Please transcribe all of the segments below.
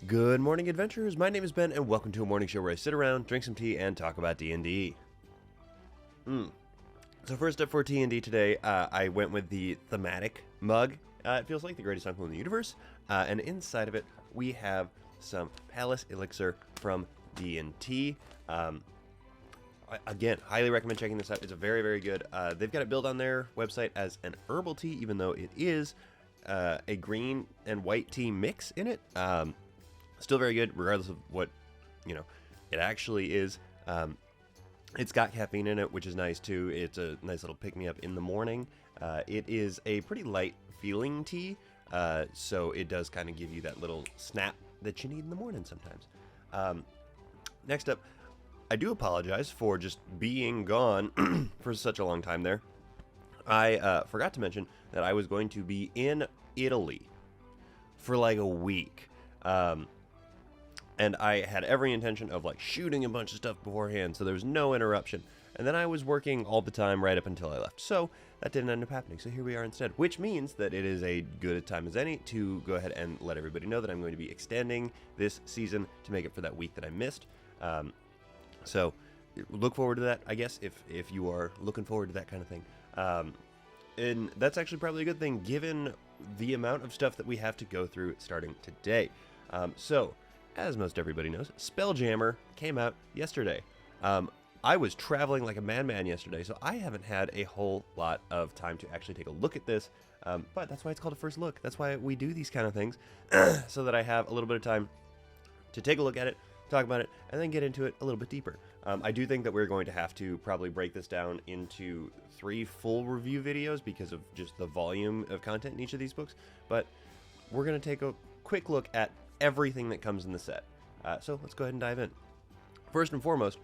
Good morning, adventurers. My name is Ben, and welcome to a morning show where I sit around, drink some tea, and talk about D&D. So first up for T&D today, I went with the thematic mug. It feels like the greatest uncle in the universe, and inside of it, we have some Palace Elixir from D&T. Again, highly recommend checking this out. It's a very, very good. They've got it billed on their website as an herbal tea, even though it is a green and white tea mix in it. Still very good, regardless of what, it actually is. It's got caffeine in it, which is nice too. It's a nice little pick-me-up in the morning. It is a pretty light feeling tea, so it does kind of give you that little snap that you need in the morning sometimes. Next up, I do apologize for just being gone for such a long time there. I forgot to mention that I was going to be in Italy for like a week. And I had every intention of shooting a bunch of stuff beforehand, so there was no interruption. And then I was working all the time right up until I left. So that didn't end up happening. So here we are instead, which means that it is a good time as any to go ahead and let everybody know that I'm going to be extending this season to make up for that week that I missed. So look forward to that, I guess, if you are looking forward to that kind of thing. And that's actually probably a good thing given the amount of stuff that we have to go through starting today. So, as most everybody knows, Spelljammer came out yesterday. I was traveling like a madman yesterday, so I haven't had a whole lot of time to actually take a look at this. But that's why it's called a first look. That's why we do these kind of things, so that I have a little bit of time to take a look at it, talk about it, and then get into it a little bit deeper. I do think that we're going to have to probably break this down into 3 full review videos because of just the volume of content in each of these books. But we're going to take a quick look at everything that comes in the set. So let's go ahead and dive in. First and foremost,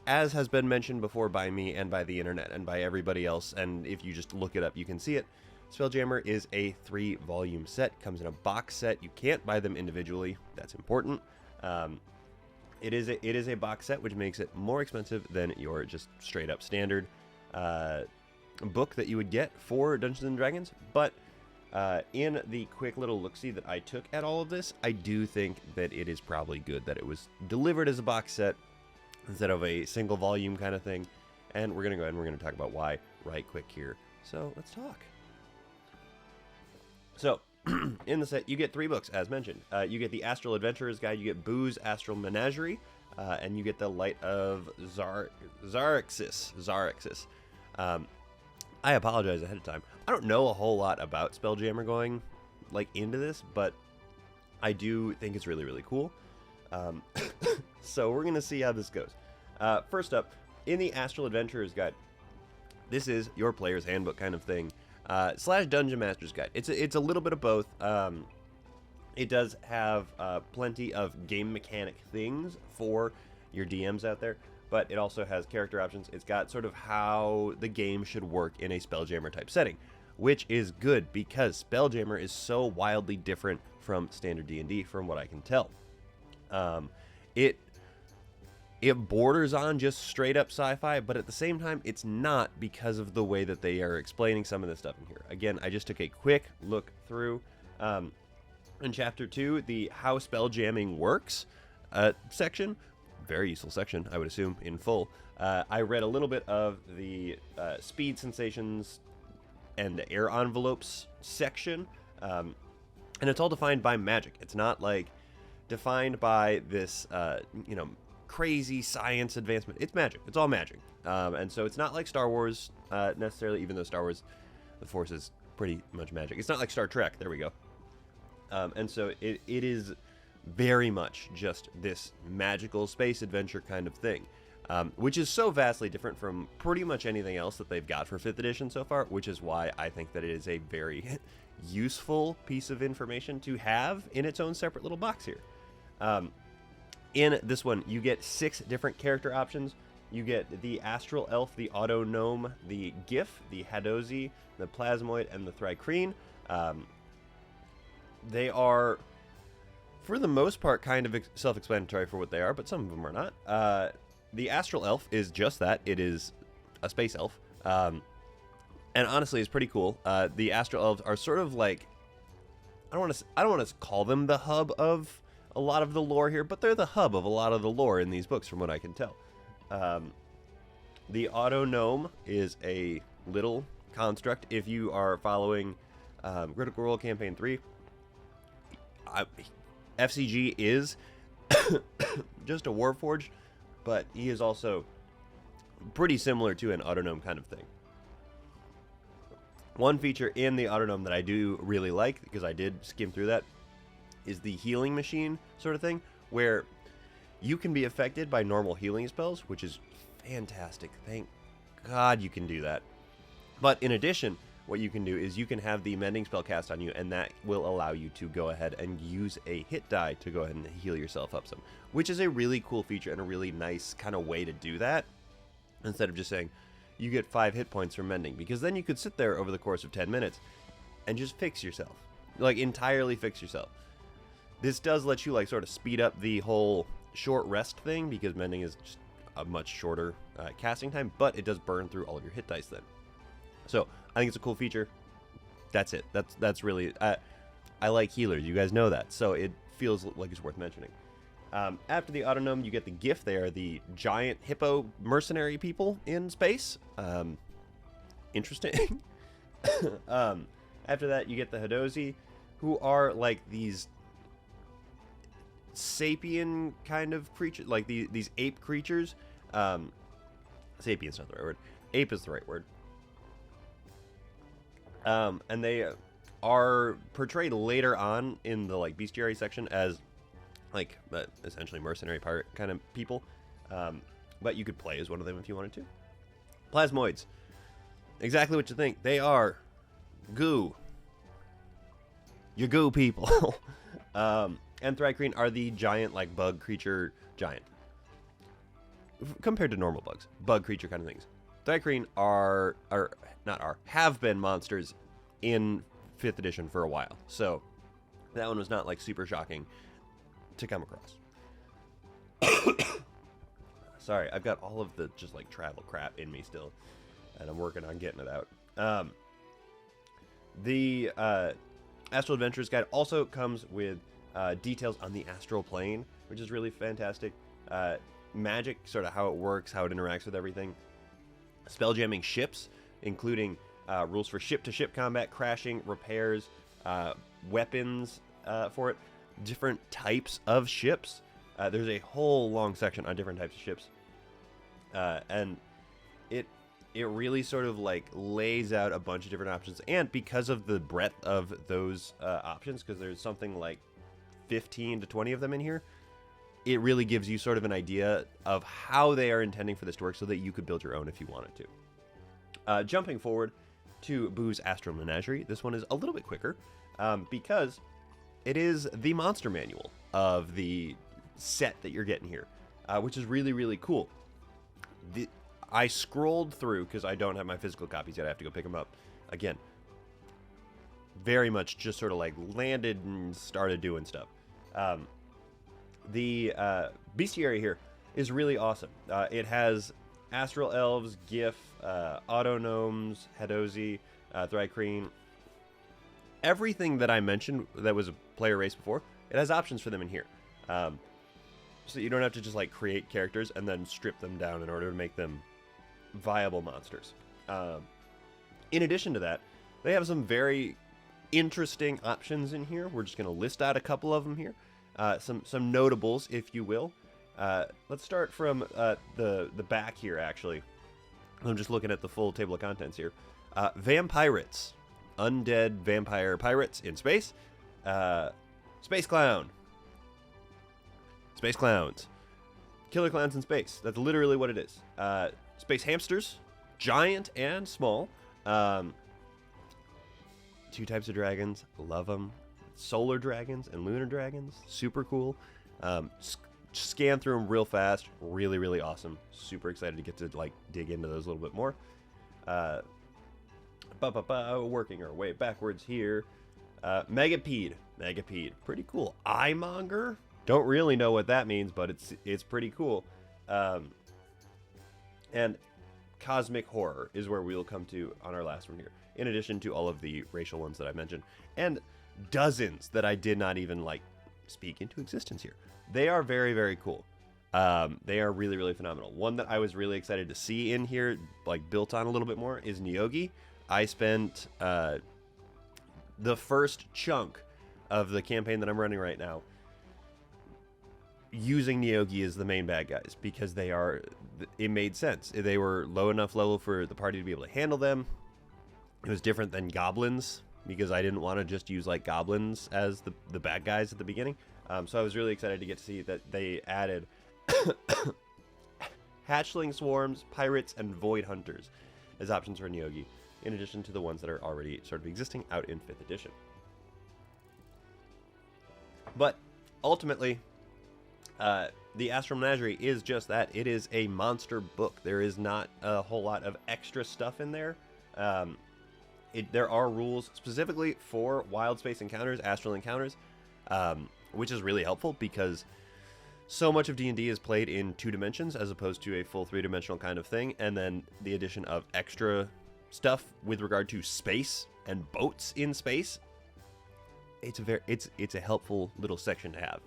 as has been mentioned before by me and by the internet and by everybody else, and if you just look it up, you can see it, Spelljammer is a 3-volume set. Comes in a box set. You can't buy them individually. That's important. It is a box set, which makes it more expensive than your just straight up standard book that you would get for Dungeons and Dragons. But in the quick little look-see that I took at all of this, I do think that it is probably good that it was delivered as a box set instead of a single volume kind of thing. And we're going to go ahead and we're going to talk about why right quick here. So let's talk. So in the set, you get 3 books, as mentioned. You get the Astral Adventurer's Guide, you get Boo's Astral Menagerie, and you get the Light of Zaraxis. I apologize ahead of time. I don't know a whole lot about Spelljammer going into this, but I do think it's really, really cool. So we're going to see how this goes. First up, in the Astral Adventurer's Guide, this is your player's handbook kind of thing. / Dungeon Master's Guide. It's a little bit of both. It does have plenty of game mechanic things for your DMs out there, but it also has character options. It's got sort of how the game should work in a Spelljammer type setting, which is good because Spelljammer is so wildly different from standard D&D from what I can tell. It borders on just straight up sci-fi, but at the same time, it's not because of the way that they are explaining some of this stuff in here. Again, I just took a quick look through. In Chapter 2, the How Spelljamming Works section, very useful section, I would assume, in full. I read a little bit of the speed sensations and air envelopes section, and it's all defined by magic. It's not defined by this, crazy science advancement. It's magic. It's all magic. And so it's not like Star Wars necessarily, even though Star Wars, the Force is pretty much magic. It's not like Star Trek. There we go. And so it is very much just this magical space adventure kind of thing, which is so vastly different from pretty much anything else that they've got for 5th edition so far, which is why I think that it is a very useful piece of information to have in its own separate little box here. In this one, you get 6 different character options. You get the Astral Elf, the Auto Gnome, the Gif, the Hadozi, the Plasmoid, and the Thrycreen. They are, for the most part, kind of self-explanatory for what they are, but some of them are not. The Astral Elf is just that. It is a space elf. And honestly, it's pretty cool. The Astral Elves are sort of like, I don't want to call them the hub of a lot of the lore here, but they're the hub of a lot of the lore in these books, from what I can tell. The auto gnome is a little construct. If you are following Critical Role Campaign 3, FCG is just a Warforged, but he is also pretty similar to an auto gnome kind of thing. One feature in the auto gnome that I do really like, because I did skim through that, is the healing machine sort of thing, where you can be affected by normal healing spells, which is fantastic. Thank God you can do that. But in addition, what you can do is you can have the mending spell cast on you, and that will allow you to go ahead and use a hit die to go ahead and heal yourself up some, which is a really cool feature and a really nice kind of way to do that, instead of just saying you get 5 hit points from mending, because then you could sit there over the course of 10 minutes and just fix yourself, like entirely fix yourself. This does let you like sort of speed up the whole short rest thing, because mending is just a much shorter casting time, but it does burn through all of your hit dice then. So I think it's a cool feature. That's it. That's really I like healers. You guys know that, so it feels like it's worth mentioning. After the auto gnome, you get the gift. They are the giant hippo mercenary people in space. Interesting. After that, you get the Hadozi, who are like these sapien kind of creatures, like these ape creatures. Sapien's not the right word. Ape is the right word. And they are portrayed later on in the like bestiary section as like essentially mercenary pirate kind of people. But you could play as one of them if you wanted to. Plasmoids. Exactly what you think. They are goo. Your goo people. And Thri-kreen are the giant like bug creature giant. Compared to normal bugs. Bug creature kind of things. Thri-kreen have been monsters in 5th edition for a while. So that one was not like super shocking to come across. Sorry, I've got all of the just like travel crap in me still, and I'm working on getting it out. The Astral Adventures Guide also comes with details on the astral plane, which is really fantastic. Magic, sort of how it works, how it interacts with everything. Spelljamming ships, including rules for ship-to-ship combat, crashing, repairs, weapons for it, different types of ships. There's a whole long section on different types of ships, and it really sort of like lays out a bunch of different options. And because of the breadth of those options, because there's something like 15 to 20 of them in here, it really gives you sort of an idea of how they are intending for this to work, so that you could build your own if you wanted to. Jumping forward to Boo's Astral Menagerie, this one is a little bit quicker because it is the monster manual of the set that you're getting here, which is really, really cool. I scrolled through, because I don't have my physical copies yet. I have to go pick them up. Again, very much just sort of like landed and started doing stuff. The bestiary here is really awesome. It has Astral Elves, Gif, Auto Gnomes, Hadozi, Thri-kreen. Everything that I mentioned that was a player race before, it has options for them in here. So you don't have to just like create characters and then strip them down in order to make them viable monsters. In addition to that, they have some very interesting options in here. We're just going to list out a couple of them here. Some notables, if you will. Let's start from the back here, actually. I'm just looking at the full table of contents here. Vampirates. Undead vampire pirates in space. Space clown. Space clowns. Killer clowns in space. That's literally what it is. Space hamsters. Giant and small. 2 types of dragons. Love them. Solar dragons and lunar dragons. Super cool. Scan through them real fast. Really, really awesome. Super excited to get to like dig into those a little bit more. Working our way backwards here. Megapede. Pretty cool. Eyemonger. Don't really know what that means, but it's pretty cool. And Cosmic Horror is where we will come to on our last one here, in addition to all of the racial ones that I mentioned, and dozens that I did not even like speak into existence here. They are very, very cool. They are really, really phenomenal. One that I was really excited to see in here, like built on a little bit more, is Nyogi. I spent the first chunk of the campaign that I'm running right now using Nyogi as the main bad guys, because it made sense. They were low enough level for the party to be able to handle them. It was different than goblins, because I didn't want to just use like goblins as the bad guys at the beginning. So I was really excited to get to see that they added hatchling swarms, pirates, and void hunters as options for Nyogi, in addition to the ones that are already sort of existing out in 5th edition. But ultimately, the Astral Menagerie is just that. It is a monster book. There is not a whole lot of extra stuff in there. There are rules specifically for wild space encounters, astral encounters, which is really helpful because so much of D&D is played in 2 dimensions as opposed to a full 3-dimensional kind of thing, and then the addition of extra stuff with regard to space and boats in space. It's a helpful little section to have,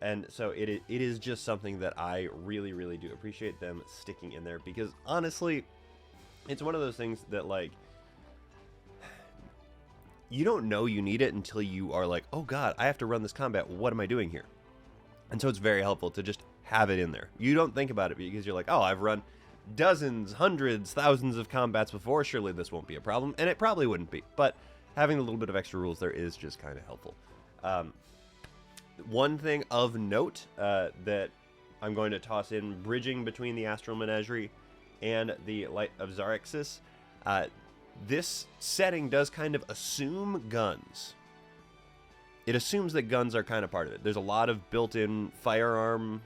and so it is just something that I really, really do appreciate them sticking in there, because honestly, it's one of those things that, like, you don't know you need it until you are like, oh god, I have to run this combat, what am I doing here? And so it's very helpful to just have it in there. You don't think about it because you're like, oh, I've run dozens, hundreds, thousands of combats before, surely this won't be a problem, and it probably wouldn't be, but having a little bit of extra rules there is just kind of helpful. One thing of note that I'm going to toss in, bridging between the Astral Menagerie and the Light of Xarxis, this setting does kind of assume guns. It assumes that guns are kind of part of it. There's a lot of built-in firearm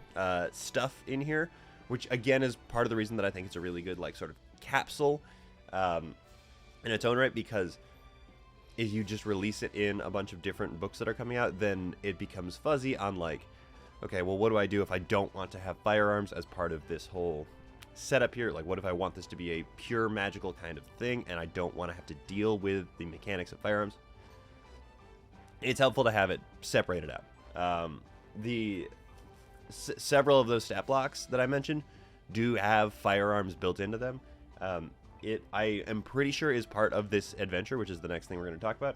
stuff in here, which again is part of the reason that I think it's a really good, like, sort of capsule in its own right, because if you just release it in a bunch of different books that are coming out, then it becomes fuzzy on, like, okay, well, what do I do if I don't want to have firearms as part of this whole setup here? Like, what if I want this to be a pure magical kind of thing and I don't want to have to deal with the mechanics of firearms? It's helpful to have it separated out. Several of those stat blocks that I mentioned do have firearms built into them. I am pretty sure is part of this adventure, which is the next thing we're going to talk about.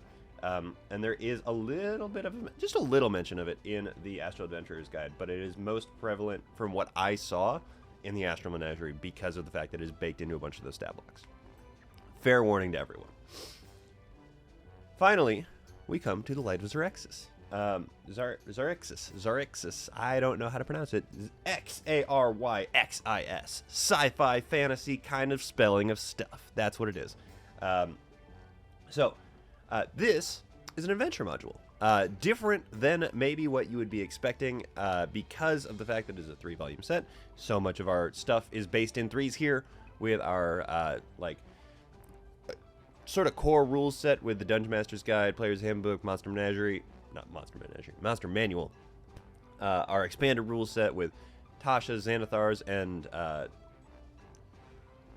And there is a little bit of, just a little mention of it in the Astral Adventurer's Guide, but it is most prevalent from what I saw in the Astral Menagerie because of the fact that it is baked into a bunch of those stat blocks. Fair warning to everyone. Finally, we come to the Light of Xarxis. Xarxis. I don't know how to pronounce it. XarYxis. Sci-fi fantasy kind of spelling of stuff. That's what it is. This is an adventure module. Different than maybe what you would be expecting because of the fact that it is a 3-volume set. So much of our stuff is based in 3s here, with our sort of core rules set with the Dungeon Master's Guide, Player's Handbook, Monster Manual, our expanded rules set with Tasha's, Xanathar's, and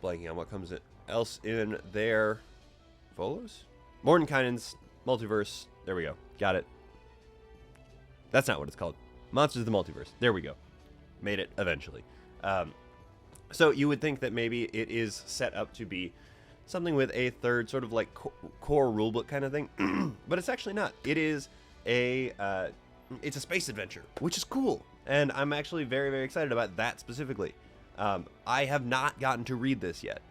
blanking on what comes else in there. Volos? Mordenkainen's Multiverse. There we go. Got it. That's not what it's called. Monsters of the Multiverse. There we go. Made it eventually. So you would think that maybe it is set up to be something with a third sort of like core rulebook kind of thing, but it's actually not. It is it's a space adventure, which is cool, and I'm actually very, very excited about that specifically. I have not gotten to read this yet.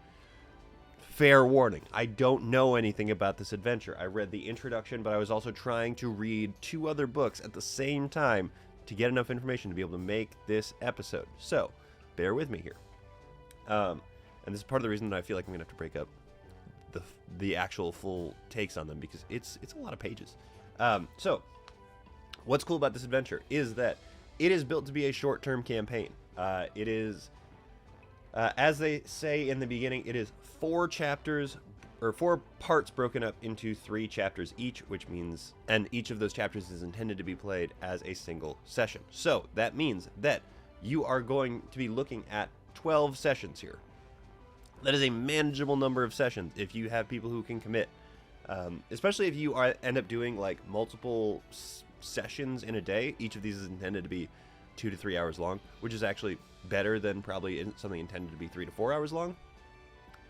Fair warning, I don't know anything about this adventure. I read the introduction, but I was also trying to read 2 other books at the same time to get enough information to be able to make this episode. So, bear with me here. And this is part of the reason that I feel like I'm going to have to break up the actual full takes on them, because it's a lot of pages. So, what's cool about this adventure is that it is built to be a short-term campaign. It is, as they say in the beginning, it is 4 chapters, or 4 parts broken up into 3 chapters each, which means, and each of those chapters is intended to be played as a single session. So, that means that you are going to be looking at 12 sessions here. That is a manageable number of sessions if you have people who can commit. Especially if you end up doing like multiple sessions in a day. Each of these is intended to be 2 to 3 hours long, which is actually better than probably something intended to be 3 to 4 hours long.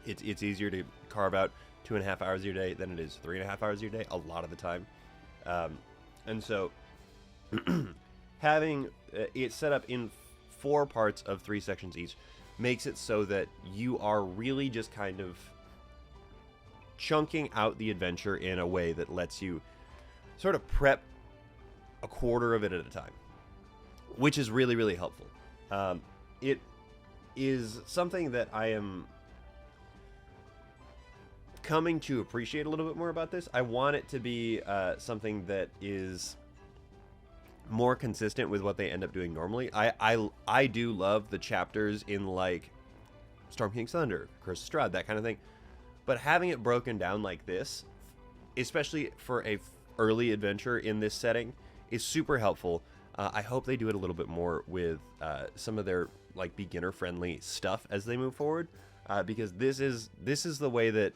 It's easier to carve out 2.5 hours of your day than it is 3.5 hours of your day a lot of the time. And so having it set up in 4 parts of 3 sections each makes it so that you are really just kind of chunking out the adventure in a way that lets you sort of prep a quarter of it at a time, which is really, really helpful. It is something that I am coming to appreciate a little bit more about this. I want it to be something that is more consistent with what they end up doing normally. I do love the chapters in like Storm King's Thunder, Curse of Strahd, that kind of thing. But having it broken down like this, especially for a early adventure in this setting, is super helpful. I hope they do it a little bit more with some of their like beginner-friendly stuff as they move forward, because this is the way that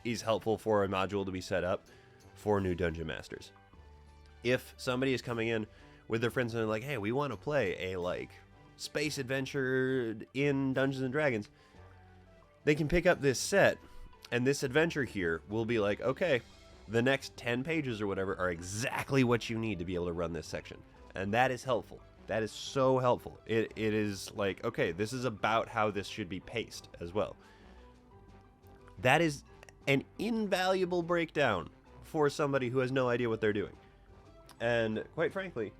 is helpful for a module to be set up for new dungeon masters. If somebody is coming in with their friends and they're like, hey, we want to play a like space adventure in Dungeons and Dragons, they can pick up this set, and this adventure here will be like, okay, the next 10 pages or whatever are exactly what you need to be able to run this section. And that is helpful. That is so helpful. It is like, okay, this is about how this should be paced as well. That is an invaluable breakdown for somebody who has no idea what they're doing. And quite frankly,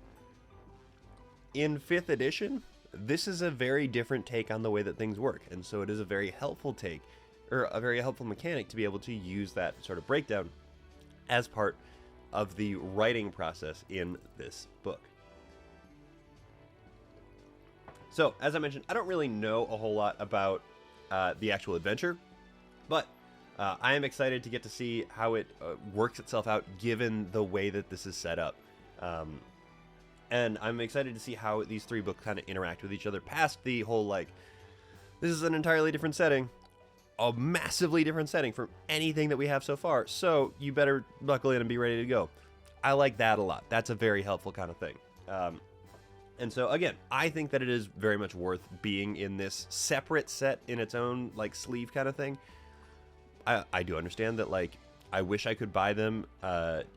in 5th edition, this is a very different take on the way that things work. And so it is a very helpful take, or a very helpful mechanic to be able to use that sort of breakdown as part of the writing process in this book. So, as I mentioned, I don't really know a whole lot about the actual adventure, but I am excited to get to see how it works itself out given the way that this is set up. And I'm excited to see how these 3 books kind of interact with each other past the whole, like, this is an entirely different setting, a massively different setting from anything that we have so far, so you better buckle in and be ready to go. I like that a lot. That's a very helpful kind of thing. And so, again, I think that it is very much worth being in this separate set in its own, like, sleeve kind of thing. I do understand that, like, I wish I could buy them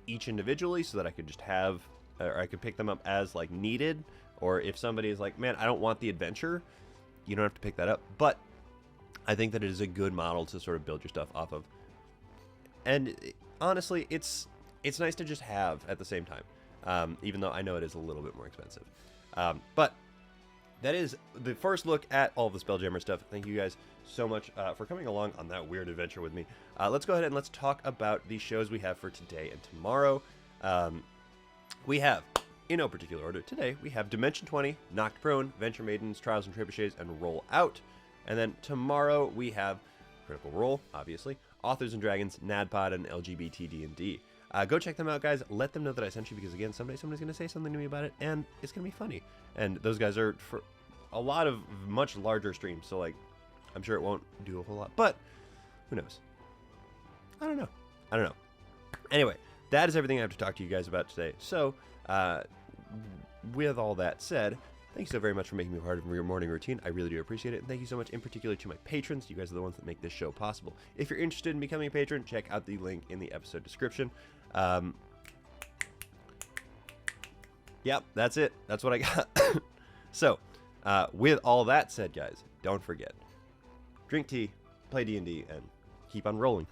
each individually so that I could just have, or I could pick them up as, like, needed. Or if somebody is like, man, I don't want the adventure, you don't have to pick that up. But I think that it is a good model to sort of build your stuff off of. And honestly, it's nice to just have at the same time, even though I know it is a little bit more expensive. But that is the first look at all the Spelljammer stuff. Thank you guys so much for coming along on that weird adventure with me. Let's go ahead and let's talk about the shows we have for today and tomorrow. We have, in no particular order, today we have Dimension 20, Knocked Prone, Venture Maidens, Trials and Trebuchets, and Roll Out. And then tomorrow we have Critical Role, obviously, Authors and Dragons, NADPOD, and LGBT D&D. Go check them out, guys. Let them know that I sent you, because, again, someday somebody's going to say something to me about it, and it's going to be funny. And those guys are for a lot of much larger streams, so, like, I'm sure it won't do a whole lot, but who knows? I don't know. Anyway, that is everything I have to talk to you guys about today. So, with all that said, thank you so very much for making me part of your morning routine. I really do appreciate it. And thank you so much in particular to my patrons. You guys are the ones that make this show possible. If you're interested in becoming a patron, check out the link in the episode description. Yep, that's it. That's what I got. So, with all that said, guys, don't forget, drink tea, play D&D, and keep on rolling.